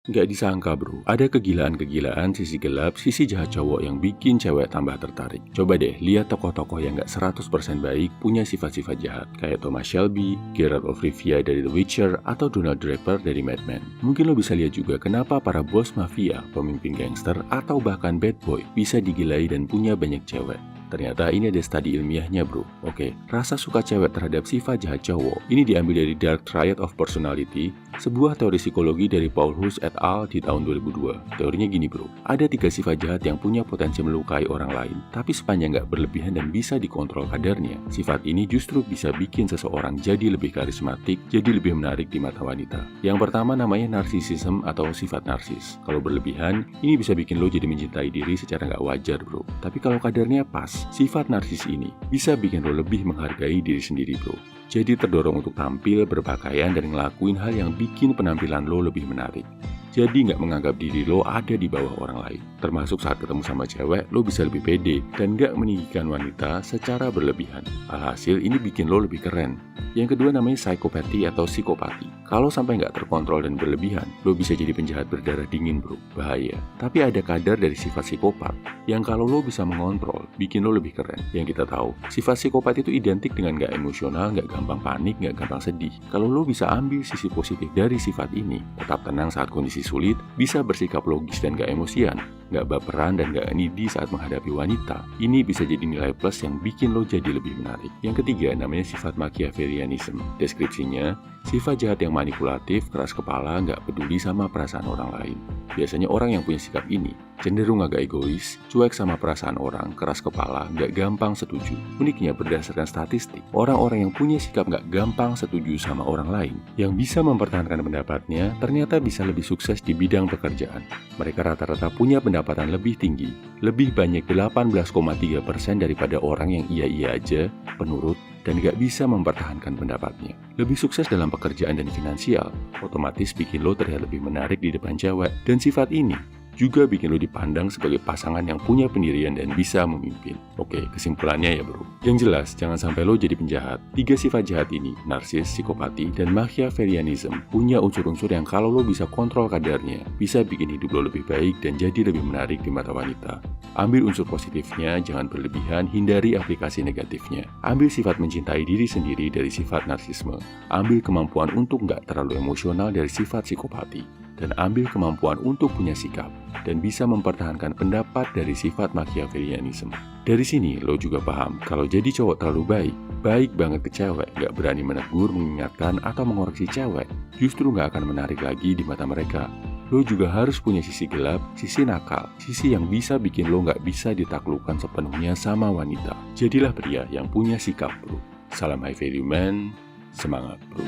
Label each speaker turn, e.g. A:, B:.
A: Nggak disangka bro, ada kegilaan-kegilaan sisi gelap, sisi jahat cowok yang bikin cewek tambah tertarik. Coba deh lihat tokoh-tokoh yang nggak 100% baik punya sifat-sifat jahat, kayak Thomas Shelby, Geralt of Rivia dari The Witcher, atau Donald Draper dari Mad Men. Mungkin lo bisa lihat juga kenapa para bos mafia, pemimpin gangster, atau bahkan bad boy bisa digilai dan punya banyak cewek. Ternyata ini ada studi ilmiahnya bro. Oke, rasa suka cewek terhadap sifat jahat cowok ini diambil dari Dark Triad of Personality, sebuah teori psikologi dari Paul Hus et al. Di tahun 2002. Teorinya gini bro, ada 3 sifat jahat yang punya potensi melukai orang lain, tapi sepanjang nggak berlebihan dan bisa dikontrol kadarnya, sifat ini justru bisa bikin seseorang jadi lebih karismatik, jadi lebih menarik di mata wanita. Yang pertama namanya narcissism atau sifat narsis. Kalau berlebihan, ini bisa bikin lo jadi mencintai diri secara nggak wajar bro. Tapi kalau kadarnya pas, sifat narsis ini bisa bikin lo lebih menghargai diri sendiri bro. Jadi terdorong untuk tampil, berpakaian, dan ngelakuin hal yang bikin penampilan lo lebih menarik. Jadi nggak menganggap diri lo ada di bawah orang lain. Termasuk saat ketemu sama cewek, lo bisa lebih pede dan nggak meninggikan wanita secara berlebihan. Alhasil ini bikin lo lebih keren. Yang kedua namanya psikopati atau psikopati. Kalau sampai nggak terkontrol dan berlebihan, lo bisa jadi penjahat berdarah dingin bro, bahaya. Tapi ada kadar dari sifat psikopat yang kalau lo bisa mengontrol, bikin lo lebih keren. Yang kita tahu, sifat psikopat itu identik dengan nggak emosional, nggak gampang panik, nggak gampang sedih. Kalau lo bisa ambil sisi positif dari sifat ini, tetap tenang saat kondisi sulit, bisa bersikap logis dan gak emosian, gak baperan dan gak needy saat menghadapi wanita. Ini bisa jadi nilai plus yang bikin lo jadi lebih menarik. Yang ketiga namanya sifat Machiavellianism. Deskripsinya, sifat jahat yang manipulatif, keras kepala, gak peduli sama perasaan orang lain. Biasanya orang yang punya sikap ini cenderung agak egois, cuek sama perasaan orang, keras kepala, gak gampang setuju. Uniknya berdasarkan statistik, orang-orang yang punya sikap gak gampang setuju sama orang lain, yang bisa mempertahankan pendapatnya, ternyata bisa lebih sukses di bidang pekerjaan. Mereka rata-rata punya pendapatan lebih tinggi, lebih banyak 18,3% daripada orang yang iya-iya aja, penurut, dan gak bisa mempertahankan pendapatnya. Lebih sukses dalam pekerjaan dan finansial, otomatis bikin lo terlihat lebih menarik di depan cewek. Dan sifat ini juga bikin lo dipandang sebagai pasangan yang punya pendirian dan bisa memimpin. Oke, kesimpulannya ya bro. Yang jelas, jangan sampai lo jadi penjahat. 3 sifat jahat ini, narsis, psikopati, dan Machiavellianism, punya unsur-unsur yang kalau lo bisa kontrol kadarnya, bisa bikin hidup lo lebih baik dan jadi lebih menarik di mata wanita. Ambil unsur positifnya, jangan berlebihan, hindari aplikasi negatifnya. Ambil sifat mencintai diri sendiri dari sifat narsisme. Ambil kemampuan untuk nggak terlalu emosional dari sifat psikopati. Dan ambil kemampuan untuk punya sikap dan bisa mempertahankan pendapat dari sifat Machiavellianism. Dari sini lo juga paham kalau jadi cowok terlalu baik banget ke cewek, gak berani menegur, mengingatkan, atau mengoreksi cewek, justru gak akan menarik lagi di mata mereka. Lo juga harus punya sisi gelap, sisi nakal, sisi yang bisa bikin lo gak bisa ditaklukkan sepenuhnya sama wanita. Jadilah pria yang punya sikap bro. Salam high value man, semangat bro.